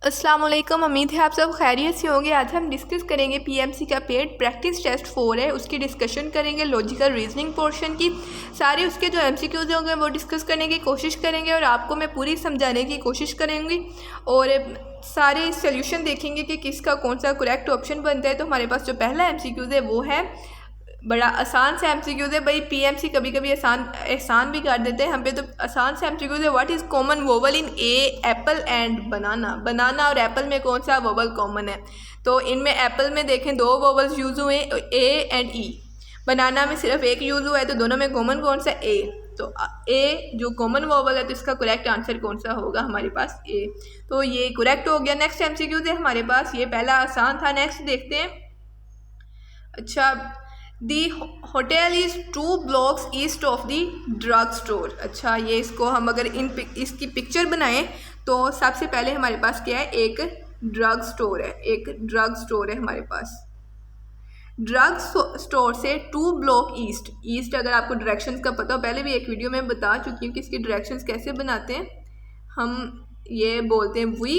अस्सलाम वालेकुम। उम्मीद है आप सब खैरियत से होंगे। आज हम डिस्कस करेंगे पीएमसी का पेड प्रैक्टिस टेस्ट 4 है, उसकी डिस्कशन करेंगे। लॉजिकल रीजनिंग पोर्शन की सारे उसके जो एमसीक्यूज होंगे वो डिस्कस करने की कोशिश करेंगे और आपको मैं पूरी समझाने की कोशिश करेंगी और सारे सॉल्यूशन देखेंगे कि किसका कौन सा करेक्ट ऑप्शन बनता है। तो हमारे पास जो पहला एमसीक्यूज है वो है बड़ा आसान सा एमसीक्यूज है। भाई पीएमसी कभी कभी एहसान भी कर देते हैं हम पे, तो आसान सा एमसीक्यूज है। What is common vowel in a apple and banana. Banana और एप्पल में कौन सा वोवल कॉमन है? तो इनमें एप्पल में देखें 2 वोवल्स यूज़ हुए, ए एंड ई। बनाना में सिर्फ एक यूज़ हुआ है, तो दोनों में कॉमन कौन सा? ए। तो ए जो कॉमन वोवल है, तो इसका करेक्ट आंसर कौन सा होगा? हमारे पास ए। तो ये करेक्ट हो गया। नेक्स्ट एमसीक्यूज है हमारे पास, ये पहला आसान था। नेक्स्ट देखते हैं। अच्छा, the hotel is 2 blocks east of the drug store. अच्छा, ये इसको हम अगर इसकी पिक्चर बनाएं तो सबसे पहले हमारे पास क्या है? एक ड्रग स्टोर है। एक ड्रग स्टोर है हमारे पास। ड्रग स्टोर से 2 block ईस्ट। ईस्ट अगर आपको डायरेक्शंस का पता हो, पहले भी एक वीडियो में बता चुकी हूँ कि इसकी डायरेक्शंस कैसे बनाते हैं। हम ये बोलते हैं वी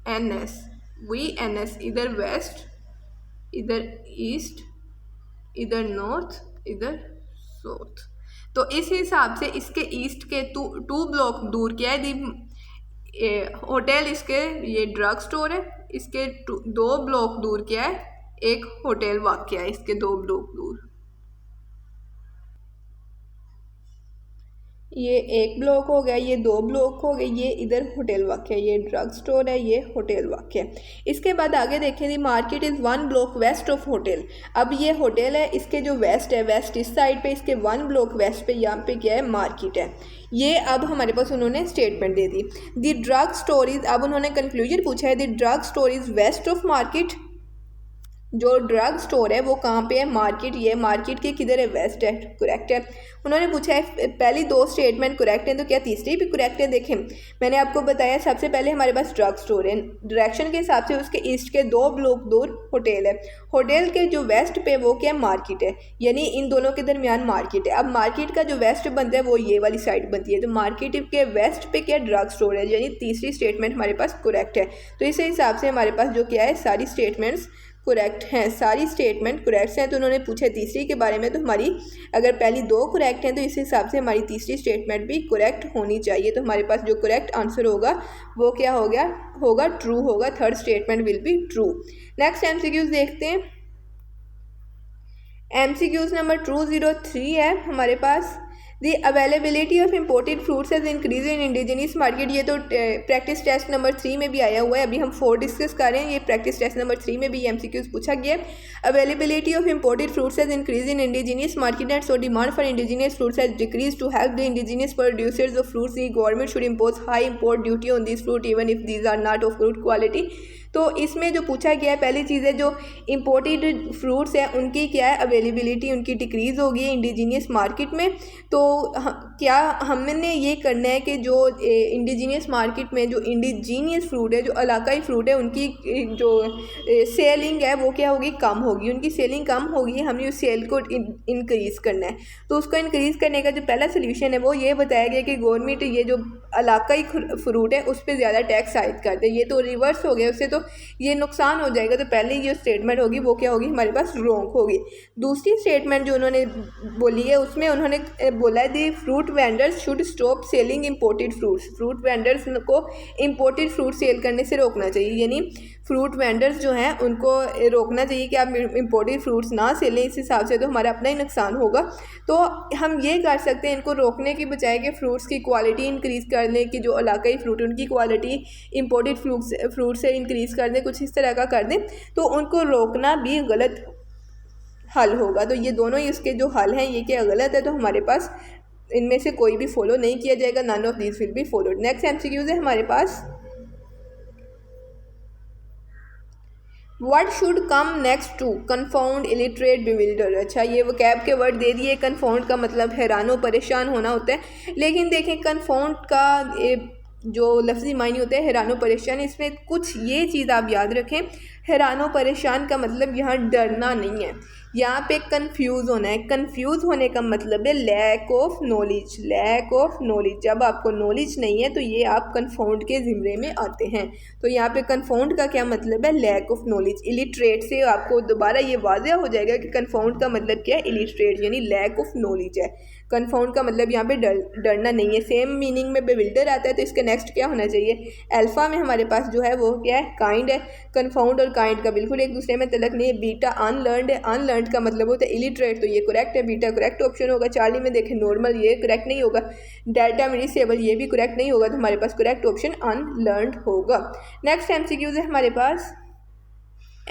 एन एस, इधर वेस्ट, इधर ईस्ट, इधर नॉर्थ, इधर साउथ। तो इस हिसाब से इसके ईस्ट के 2 ब्लॉक दूर क्या है? होटल, इसके ये ड्रग स्टोर है। इसके 2 ब्लॉक दूर क्या है? एक होटल वाक़या है इसके 2 ब्लॉक दूर। ये एक ब्लॉक हो गया, ये 2 ब्लॉक हो गए, ये इधर होटल वाक़या, ये ड्रग स्टोर है, ये होटल वाक़या। इसके बाद आगे देखें, the market is 1 block west of hotel. अब ये होटल है, इसके जो वेस्ट है, वेस्ट इस साइड पे, इसके 1 block वेस्ट पे यहाँ पे क्या है? मार्केट है। ये अब हमारे पास उन्होंने स्टेटमेंट दे दी। दी ड्रग स्टोर इज़, अब उन्होंने कंक्लूजन पूछा है, the drug store is west of market. जो ड्रग स्टोर है वो कहाँ पे है? मार्केट। ये मार्केट के किधर है? वेस्ट है। करेक्ट है। उन्होंने पूछा है पहली 2 स्टेटमेंट करेक्ट है, तो क्या तीसरी भी करेक्ट है? देखें, मैंने आपको बताया सबसे पहले हमारे पास ड्रग स्टोर है, डायरेक्शन के हिसाब से उसके ईस्ट के 2 ब्लॉक दूर होटल है। होटल के जो वेस्ट पे वो क्या? मार्केट है, यानी इन दोनों के दरमियान मार्केट है। अब मार्केट का जो वेस्ट बनता है वो ये वाली साइड बनती है, तो मार्केट के वेस्ट पे क्या? ड्रग स्टोर है, यानी तीसरी स्टेटमेंट हमारे पास करेक्ट है। तो इस हिसाब से हमारे पास जो क्या है? सारी स्टेटमेंट्स करेक्ट हैं, सारी स्टेटमेंट करेक्ट हैं। तो उन्होंने पूछा तीसरी के बारे में, तो हमारी अगर पहली 2 करेक्ट हैं तो इस हिसाब से हमारी तीसरी स्टेटमेंट भी करेक्ट होनी चाहिए। तो हमारे पास जो करेक्ट आंसर होगा वो क्या हो गया? होगा ट्रू होगा। Third statement will be true. Next MCQs देखते हैं। एमसीक्यूज नंबर 203 है हमारे पास। The availability of imported fruits has increase in indigenous market. ये तो प्रैक्टिस टेस्ट नंबर 3 में भी आया हुआ है। अभी हम 4 डिस्कस कर रहे हैं, ये प्रैक्टिस टेस्ट नंबर 3 में भी एमसीक्यूज पूछा गया है। Availability of imported fruits has increase in indigenous market and so demand for indigenous fruits has decrease. To help the indigenous producers of fruits, the government should impose high import duty on this fruit even if these are not of good quality. तो इसमें जो पूछा गया है, पहली चीज़ है जो imported fruits हैं उनकी क्या है? अवेलेबिलिटी उनकी डिक्रीज़ होगी इंडिजीनियस मार्केट में। तो क्या हमने ये करना है कि जो इंडिजीनियस मार्केट में जो इंडिजीनियस फ्रूट है, जो इलाकाई फ्रूट है, उनकी जो सेलिंग है वो क्या होगी? कम होगी। उनकी सेलिंग कम होगी, हमने उस सेल को इंक्रीज़ करना है। तो उसको इंक्रीज़ करने का जो पहला सोल्यूशन है वो ये बताया गया कि गवर्नमेंट ये जो इलाकाई फ्रूट है उस पर ज़्यादा टैक्स आयद कर दे। ये तो रिवर्स हो गया, उससे तो ये नुकसान हो जाएगा। तो पहले ये स्टेटमेंट होगी वो क्या होगी? हमारे पास रॉन्ग होगी। दूसरी स्टेटमेंट जो उन्होंने बोली है उसमें उन्होंने बोला है the fruit vendors should stop selling imported fruits. Fruit vendors को इम्पोर्टेड फ्रूट सेल करने से रोकना चाहिए, यानी फ्रूट वेंडर्स जो हैं उनको रोकना चाहिए कि आप इम्पोर्टेड फ्रूट्स ना सेलें। इस हिसाब से तो हमारा अपना ही नुकसान होगा। तो हम ये कर सकते हैं इनको रोकने की बजाय कि फ्रूट्स की क्वालिटी इंक्रीज़ कर लें, कि जो इलाकाई फ्रूट उनकी क्वालिटी इम्पोर्टेड फ्रूट से इंक्रीज़ कर दें, कुछ इस तरह का कर दें, तो उनको रोकना भी गलत हल होगा। तो ये दोनों ही इसके जो हल हैं ये क्या गलत है, तो हमारे पास इनमें से कोई भी फॉलो नहीं किया जाएगा। None of these will be followed. Next MCQs है हमारे पास, What should come next to confound, illiterate, bewilder। अच्छा, ये वो कैब के वर्ड दे दिए। कन्फाउंड का मतलब हैरान परेशान होना होता है, लेकिन देखें कन्फाउंड का जो लफ्ज़ी मायने होते हैं हैरान परेशान, इसमें कुछ ये चीज़ आप याद रखें, हैरान परेशान का मतलब यहाँ डरना नहीं है। यहाँ पे कंफ्यूज होना है। कंफ्यूज होने का मतलब है lack of knowledge. Lack of knowledge, जब आपको नॉलेज नहीं है तो ये आप कन्फाउंड के ज़िम्रे में आते हैं। तो यहाँ पे कन्फाउंड का क्या मतलब है? Lack of knowledge. इलिटरेट से आपको दोबारा ये वाज़ह हो जाएगा कि कन्फाउंड का मतलब क्या है? इलिटरेट यानी लैक ऑफ नॉलेज है। कन्फाउंड का मतलब यहाँ पे डरना नहीं है। सेम मीनिंग में बेविल्डर आता है, तो इसका नेक्स्ट क्या होना चाहिए? अल्फ़ा में हमारे पास जो है वो क्या है? काइंड है। कन्फाउंड और काइंड का बिल्कुल एक दूसरे में तलक नहीं है। बीटा अनलर्नड है। अनलर्नड का मतलब होता है इलिटरेट, तो ये करेक्ट है। बीटा करेक्ट ऑप्शन होगा। चार्ली में देखें नॉर्मल, ये करेक्ट नहीं होगा। डेल्टा में डिसेबल, ये भी करेक्ट नहीं होगा। तो हमारे पास करेक्ट ऑप्शन अनलर्नड होगा। नेक्स्ट एमसीक्यूज है हमारे पास।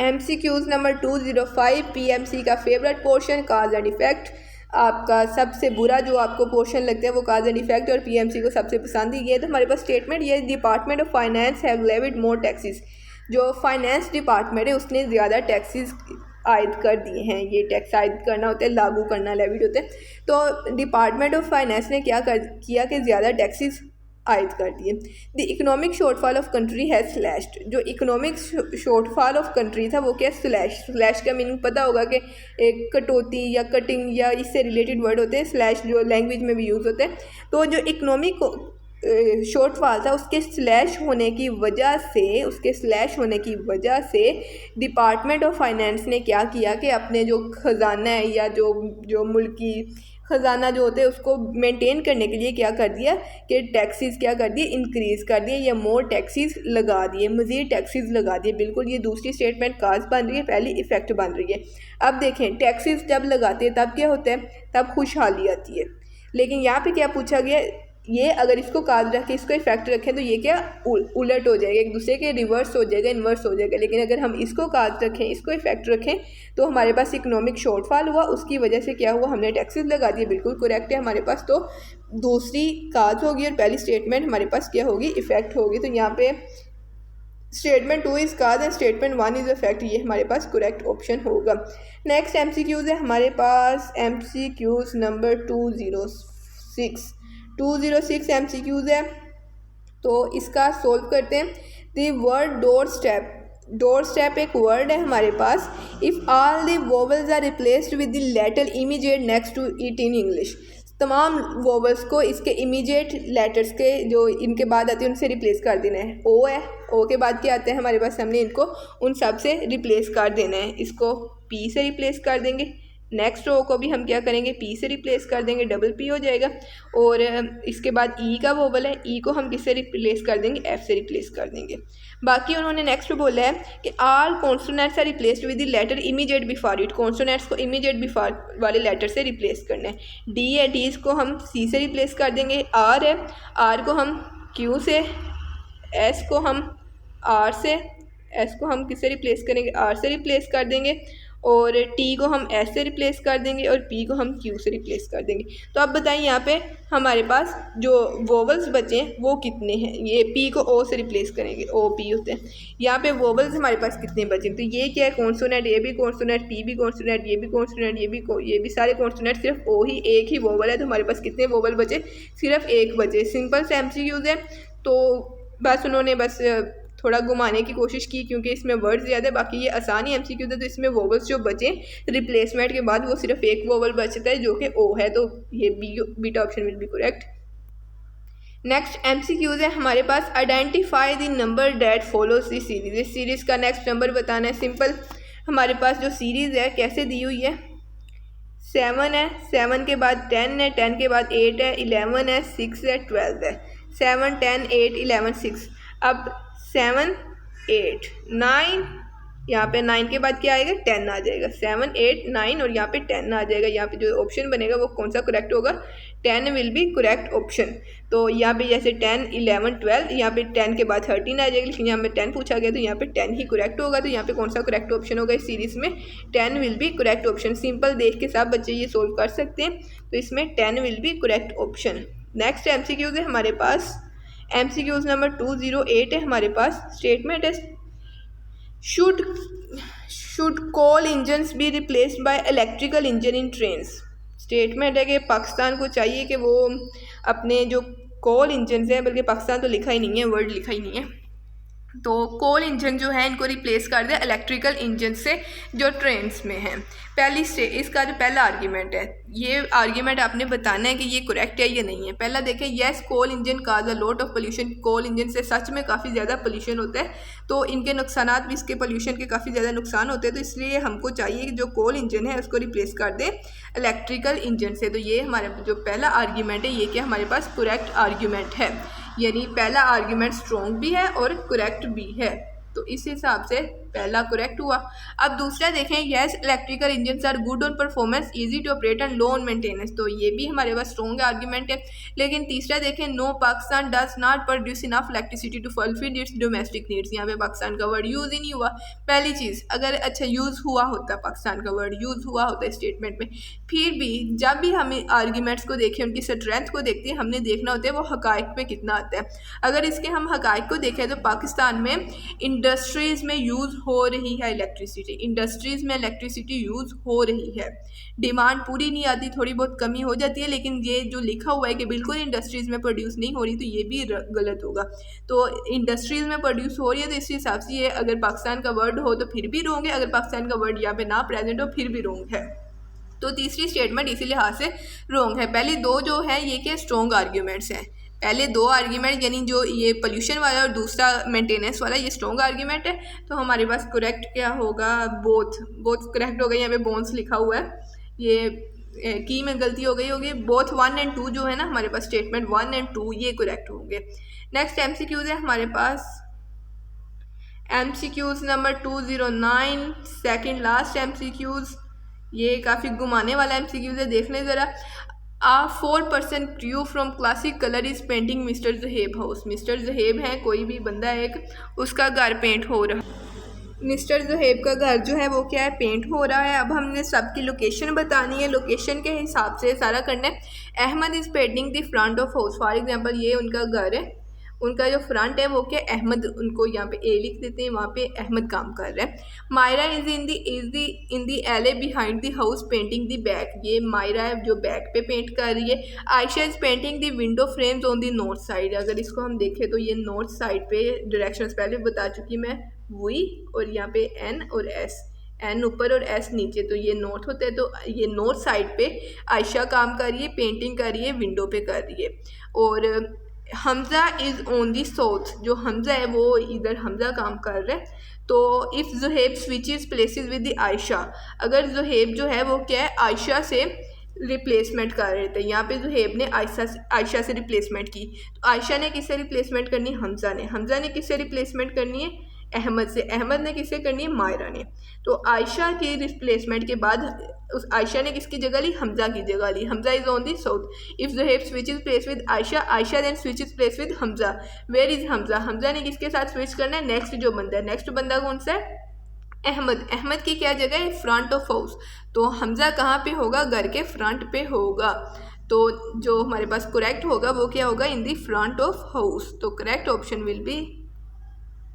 एमसीक्यूज नंबर 205 पीएमसी का favourite portion cause and effect. आपका सबसे बुरा जो आपको पोर्शन लगता है वो काज एंड इफेक्ट, और पीएमसी को सबसे पसंद ही है। तो हमारे पास स्टेटमेंट ये, department of finance have levied more taxes. जो फाइनेंस डिपार्टमेंट है उसने ज़्यादा टैक्सेस आयद कर दिए हैं। ये टैक्स आयद करना होता है, लागू करना, लेविड होते हैं। तो डिपार्टमेंट ऑफ फाइनेंस ने क्या किया कि ज़्यादा टैक्सेस आयद कर दिए। The economic shortfall of country has slashed. जो इकोनॉमिक शॉर्टफॉल ऑफ कंट्री था वो क्या? स्लैश। स्लैश का मीनिंग पता होगा कि एक कटौती या कटिंग या इससे रिलेटेड वर्ड होते हैं। स्लैश जो लैंग्वेज में भी यूज़ होते हैं। तो जो इकोनॉमिक शॉर्टफॉल था उसके स्लैश होने की वजह से डिपार्टमेंट ऑफ फाइनेंस ने क्या किया कि अपने जो ख़जाना है या जो मुल्की ख़जाना जो होते हैं उसको मेंटेन करने के लिए क्या कर दिया कि टैक्सेस क्या कर दिए? इंक्रीज़ कर दिए या मोर टैक्सेस लगा दिए, मज़ीद टैक्सेस लगा दिए। बिल्कुल ये दूसरी स्टेटमेंट काज बन रही है, पहली इफ़ेक्ट बन रही है। अब देखें टैक्सेस जब लगाते हैं तब क्या होता है? तब खुशहाली आती है। लेकिन यहाँ पे क्या पूछा गया? ये अगर इसको काज रखें, इसको इफेक्ट रखें तो ये क्या उलट हो जाएगा, एक दूसरे के रिवर्स हो जाएगा, इन्वर्स हो जाएगा। लेकिन अगर हम इसको काज रखें, इसको इफेक्ट रखें तो हमारे पास इकोनॉमिक शॉर्टफॉल हुआ, उसकी वजह से क्या हुआ? हमने टैक्सेस लगा दिए। बिल्कुल करेक्ट है हमारे पास। तो दूसरी काज होगी और पहली स्टेटमेंट हमारे पास क्या होगी? इफेक्ट होगी। तो यहाँ पे statement 2 is cause and statement 1 is effect, ये हमारे पास करेक्ट ऑप्शन होगा। नेक्स्ट एमसीक्यूज़ है हमारे पास। एमसीक्यूज़ नंबर 206 एमसीक्यूज़ है, तो इसका सोल्व करते हैं। The word doorstep. Doorstep एक वर्ड है हमारे पास। If all the vowels are replaced with the letter immediate next to it in English. तमाम वोवल्स को इसके इमीडिएट लेटर्स के जो इनके बाद आते हैं उनसे रिप्लेस कर देना है। ओ है, ओ के बाद क्या आते हैं हमारे पास? हमने इनको उन सब से रिप्लेस कर देना है। इसको पी से रिप्लेस कर देंगे। नेक्स्ट रो को भी हम क्या करेंगे? पी से रिप्लेस कर देंगे, डबल पी हो जाएगा। और इसके बाद ई का वोवल है, ई को हम किससे रिप्लेस कर देंगे? एफ से रिप्लेस कर देंगे। बाकी उन्होंने नेक्स्ट बोला है कि all consonants are replaced with the letter immediate before it. Consonants को इमीडिएट बिफोर वाले लेटर से रिप्लेस करना है। डी है, डी को हम सी से रिप्लेस कर देंगे। आर है, आर को हम क्यू से, एस को हम आर से, एस को हम किससे रिप्लेस करेंगे? आर से रिप्लेस कर देंगे। और टी को हम एस से रिप्लेस कर देंगे और पी को हम क्यू से रिप्लेस कर देंगे। तो अब बताइए यहाँ पे हमारे पास जो वोवल्स बचे हैं वो कितने हैं? ये पी को ओ से रिप्लेस करेंगे, ओ पी होते हैं। यहाँ पे वोवल्स हमारे पास कितने बचे? तो ये क्या है? कॉन्सोनेंट, ये भी कॉन्सोनेंट, पी भी कॉन्सोनेंट, ये भी कॉन्सोनेंट, ये भी सारे कॉन्सोनेंट। सिर्फ ओ ही एक ही वोवल है, तो हमारे पास कितने वोवल बचे? सिर्फ एक बचे। सिंपल से एमसीक्यूज है, तो बस उन्होंने बस थोड़ा घुमाने की कोशिश की क्योंकि इसमें वर्ड ज़्यादा है। बाकी ये आसानी एमसीक्यू है, तो इसमें वोवल्स जो बचे रिप्लेसमेंट के बाद वो सिर्फ एक वोवल बचता है जो कि ओ है, तो ये beta option will be correct. Next MCQs है हमारे पास। Identify the number that follows the series. इस सीरीज़ का नेक्स्ट नंबर बताना है। सिंपल, हमारे पास जो सीरीज़ है कैसे दी हुई है? 7 है, 7 के बाद 10 है, 10 के बाद 8 है, 11 है, 6 है, 12 है। 7 10 8 11 6। अब 7 8 9, यहाँ पे 9 के बाद क्या आएगा? 10 आ जाएगा। 7 8 9 और यहाँ पे 10 आ जाएगा। यहाँ पे जो ऑप्शन बनेगा वो कौन सा करेक्ट होगा? 10 विल बी करेक्ट ऑप्शन। तो यहाँ पे जैसे 10 11 12, यहाँ पे 10 के बाद 13 आ जाएगा, लेकिन यहाँ पे 10 पूछा गया तो यहाँ पे 10 ही करेक्ट होगा। तो यहाँ पे कौन सा करेक्ट ऑप्शन होगा इस सीरीज़ में? 10 will be correct option. Simple, देख के सब बच्चे ये सोल्व कर सकते हैं, तो इसमें 10 will be correct option. Next MCQs है हमारे पास। एमसीक्यूज नंबर 208 है हमारे पास। स्टेटमेंट है should coal engines be replaced by electrical engine in trains. Statement है कि पाकिस्तान को चाहिए कि वो अपने जो कोल इंजन हैं, बल्कि पाकिस्तान तो लिखा ही नहीं है, वर्ड लिखा ही नहीं है, तो कोल इंजन जो है इनको रिप्लेस कर दे इलेक्ट्रिकल इंजन से जो ट्रेन्स में हैं। पहली इसका जो पहला आर्गीमेंट है, ये आर्गीमेंट आपने बताना है कि ये करेक्ट है या नहीं है। पहला देखें, yes coal engine cause a lot of pollution, coal engine से सच में काफ़ी ज़्यादा पोल्यूशन होता है, तो इनके नुकसानात भी, इसके पोल्यूशन के काफ़ी ज़्यादा नुकसान होते हैं, तो इसलिए हमको चाहिए कि जो कोल इंजन है उसको रिप्लेस कर दें इलेक्ट्रिकल इंजन से। तो ये हमारे जो पहला आर्गीमेंट है ये क्या हमारे पास करेक्ट आर्गूमेंट है, यानी पहला आर्गूमेंट स्ट्रॉन्ग भी है और करेक्ट भी है, तो इस हिसाब से पहला करेक्ट हुआ। अब दूसरा देखें, yes electrical engines are good on performance, easy to operate and low on maintenance, तो ये भी हमारे पास स्ट्रॉन्ग आर्गूमेंट है। लेकिन तीसरा देखें, no Pakistan does not produce enough electricity to fulfil its domestic needs, यहाँ पे पाकिस्तान का वर्ड यूज़ ही नहीं हुआ। पहली चीज़, अगर अच्छा यूज़ हुआ होता, पाकिस्तान का वर्ड यूज़ हुआ होता स्टेटमेंट में, फिर भी जब भी हम आर्गूमेंट्स को देखें, उनकी स्ट्रेंथ को देखते हैं, हमने देखना होता है वो हकाइक पे कितना आता है। अगर इसके हम हकाइक को देखें तो पाकिस्तान में इंडस्ट्रीज़ में यूज़ हो रही है इलेक्ट्रिसिटी, इंडस्ट्रीज़ में इलेक्ट्रिसिटी यूज़ हो रही है, डिमांड पूरी नहीं आती, थोड़ी बहुत कमी हो जाती है, लेकिन ये जो लिखा हुआ है कि बिल्कुल इंडस्ट्रीज़ में प्रोड्यूस नहीं हो रही, तो ये भी गलत होगा। तो इंडस्ट्रीज़ में प्रोड्यूस हो रही है, तो इस हिसाब से ये अगर पाकिस्तान का वर्ड हो तो फिर भी रोंग है, अगर पाकिस्तान का वर्ड यहाँ पे ना प्रेजेंट हो फिर भी रोंग है। तो तीसरी स्टेटमेंट इसी लिहाज से रोंग है। पहली दो जो है ये क्या स्ट्रॉन्ग आर्ग्यूमेंट्स हैं, पहले दो आर्ग्यूमेंट यानी जो ये पोल्यूशन वाला और दूसरा मेंटेनेंस वाला ये स्ट्रॉन्ग आर्ग्यूमेंट है, तो हमारे पास करेक्ट क्या होगा, बोथ करेक्ट हो गई। यहाँ पे बोन्स लिखा हुआ है, ये की में गलती हो गई होगी, बोथ 1 और 2 जो है ना हमारे पास स्टेटमेंट 1 और 2 ये करेक्ट होंगे। नेक्स्ट MCQs है हमारे पास, MCQs number 209, second last MCQs, ये काफ़ी घुमाने वाला MCQs है, देख लें ज़रा। A 4% crew from classic color is painting mister Zuheb house, mister Zuheb हैं कोई भी बंदा एक, उसका घर पेंट हो रहा, मिस्टर जहेब का घर जो है वो क्या है पेंट हो रहा है। अब हमने सबकी लोकेशन बतानी है, लोकेशन के हिसाब से सारा करना है। Ahmed is painting the front of house, for example ये उनका घर है, उनका जो फ्रंट है वो क्या अहमद, उनको यहाँ पे ए लिख देते हैं, वहाँ पे अहमद काम कर रहे हैं। मायरा इज़ इन दी एले behind the house painting the back, ये मायरा है जो बैक पे पेंट कर रही है। Ayesha is painting the window frames on the north side, अगर इसको हम देखें तो ये नॉर्थ साइड पे डायरेक्शंस पहले बता चुकी मैं, वी और यहाँ पे N और S, N ऊपर और S नीचे, तो ये नॉर्थ होता है, तो ये नॉर्थ साइड पे आयशा काम कर रही है, पेंटिंग कर रही है, विंडो पे कर रही है। और Hamza is on the south, जो हमज़ा है वो इधर हमज़ा काम कर रहा है। तो if Zuheb switches places with the Ayesha, अगर ज़ुहेब जो है वो क्या है आयशा से रिप्लेसमेंट कर रहे थे, यहाँ पे ज़ुहेब ने आयशा से रिप्लेसमेंट की, तो आयशा ने किससे रिप्लेसमेंट करनी है, हमज़ा ने किससे रिप्लेसमेंट करनी है, अहमद से, अहमद ने किससे करनी है, मायरा ने। तो आयशा की रिप्लेसमेंट के बाद उस आयशा ने किसकी जगह ली, हमज़ा की जगह ली, Hamza is on the south. If Zuheb switches place with Ayesha, Ayesha then switches place with Hamza, where is Hamza, Hamza ने किसके साथ स्विच करना है, नेक्स्ट जो बंदा है, नेक्स्ट बंदा कौन सा है, अहमद, अहमद की क्या जगह है, फ्रंट ऑफ हाउस, तो हमज़ा कहाँ पे होगा, घर के फ्रंट पे होगा, तो जो हमारे पास करेक्ट होगा वो क्या होगा, इन दी फ्रंट ऑफ हाउस, तो correct option will be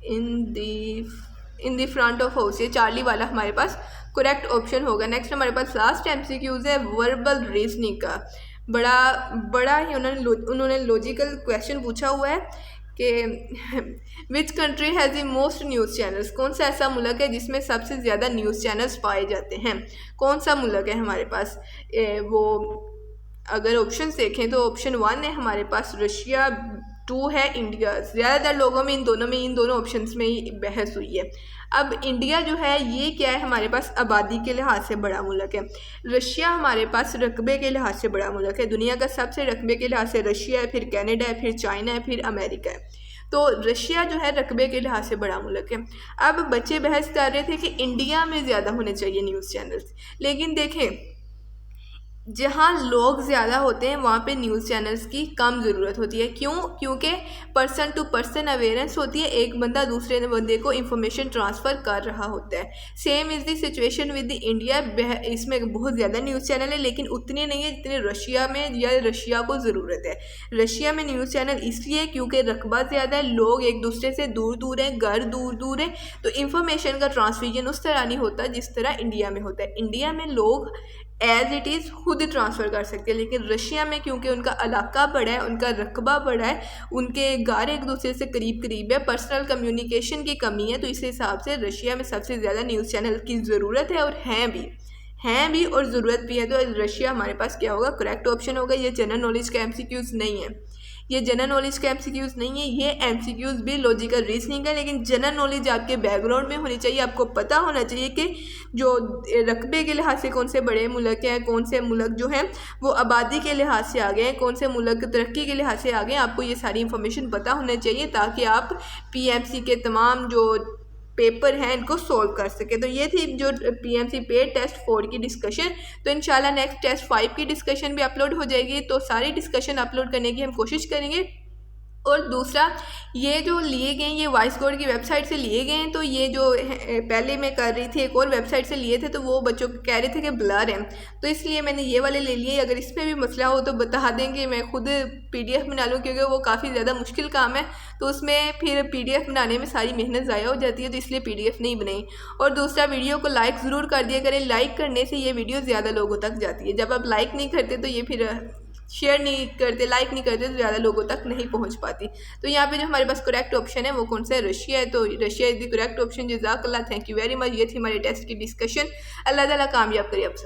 in the front of house, ये चार्ली वाला हमारे पास करेक्ट ऑप्शन होगा। नेक्स्ट हमारे पास लास्ट MCQs है वर्बल रीजनिंग का, बड़ा ही उन्होंने लॉजिकल क्वेश्चन पूछा हुआ है कि which country has the most news channels, कौन सा ऐसा मुल्क है जिसमें सबसे ज़्यादा न्यूज़ चैनल्स पाए जाते हैं, कौन सा मुल्क है हमारे पास, वो अगर ऑप्शन देखें तो ऑप्शन 1 है हमारे पास रशिया, 2 है इंडिया। ज़्यादातर लोगों में इन दोनों ऑप्शंस में ही बहस हुई है। अब इंडिया जो है ये क्या है हमारे पास आबादी के लिहाज से बड़ा मुल्क है, रशिया हमारे पास रकबे के लिहाज से बड़ा मुल्क है, दुनिया का सबसे रकबे के लिहाज से रशिया है, फिर कनाडा है, फिर चाइना है, फिर अमेरिका है, तो रशिया जो है रकबे के लिहाज से बड़ा मुल्क है। अब बच्चे बहस कर रहे थे कि इंडिया में ज़्यादा होने चाहिए न्यूज़ चैनल्स, लेकिन देखें जहाँ लोग ज़्यादा होते हैं वहाँ पे न्यूज़ चैनल्स की कम ज़रूरत होती है, क्यों, क्योंकि पर्सन टू पर्सन अवेयरेंस होती है, एक बंदा दूसरे बंदे को इंफॉर्मेशन ट्रांसफ़र कर रहा होता है। Same is the situation with the India, इसमें बहुत ज़्यादा न्यूज़ चैनल है लेकिन उतने नहीं है जितने रशिया में या रशिया को ज़रूरत है। रशिया में न्यूज़ चैनल इसलिए क्योंकि रकबा ज़्यादा है, लोग एक दूसरे से दूर दूर हैं, घर दूर दूर है, तो इंफॉर्मेशन का ट्रांसमिशन उस तरह नहीं होता जिस तरह इंडिया में होता है। इंडिया में लोग एज इट इज़ खुद ट्रांसफ़र कर सकती है। लेकिन रशिया में क्योंकि उनका इलाका बड़ा है, उनका रकबा बड़ा है, उनके घर एक दूसरे से करीब करीब है, पर्सनल कम्युनिकेशन की कमी है, तो इस हिसाब से रशिया में सबसे ज़्यादा न्यूज़ चैनल की ज़रूरत है और हैं भी और ज़रूरत भी है। तो रशिया हमारे पास क्या होगा, करेक्ट ऑप्शन होगा। ये जनरल नॉलेज का एमसीक्यूज़ नहीं है, ये जनरल नॉलेज का एमसीक्यूज़ नहीं है, ये एमसीक्यूज़ भी लॉजिकल रीजनिंग है। लेकिन जनरल नॉलेज आपके बैकग्राउंड में होनी चाहिए, आपको पता होना चाहिए कि जो रकबे के लिहाज से कौन से बड़े मुल्क हैं, कौन से मुल्क जो हैं वो आबादी के लिहाज से आगे हैं, कौन से मुल्क तरक्की के लिहाज से आगे हैं। आपको ये सारी इंफॉर्मेशन पता होना चाहिए ताकि आप पीएमसी के तमाम जो पेपर हैं इनको सॉल्व कर सके। तो ये थी जो पीएमसी पेड टेस्ट 4 की डिस्कशन। तो इंशाल्लाह नेक्स्ट टेस्ट 5 की डिस्कशन भी अपलोड हो जाएगी, तो सारी डिस्कशन अपलोड करने की हम कोशिश करेंगे। और दूसरा, ये जो लिए गए ये वॉइस कोड की वेबसाइट से लिए गए हैं, तो ये जो पहले मैं कर रही थी एक और वेबसाइट से लिए थे, तो वो बच्चों कह रहे थे कि ब्लर हैं, तो इसलिए मैंने ये वाले ले लिए। अगर इसमें भी मसला हो तो बता देंगे, मैं खुद पीडीएफ बना लूँ, क्योंकि वो काफ़ी ज़्यादा मुश्किल काम है, तो उसमें फिर पीडीएफ बनाने में सारी मेहनत ज़ाया हो जाती है, तो इसलिए पीडीएफ नहीं बनाई। और दूसरा, वीडियो को लाइक ज़रूर कर दिया करें, लाइक करने से ये वीडियो ज़्यादा लोगों तक जाती है। जब आप लाइक नहीं करते तो ये फिर शेयर नहीं करते, लाइक नहीं करते, तो ज़्यादा लोगों तक नहीं पहुंच पाती। तो यहाँ पे जो हमारे पास करेक्ट ऑप्शन है वो कौन सा है, रशिया है। तो Russia is the correct option. जज़ाकल्लाह, थैंक यू वेरी मच। ये थी हमारे टेस्ट की डिस्कशन। अल्लाह ताला कामयाब करे आप सब।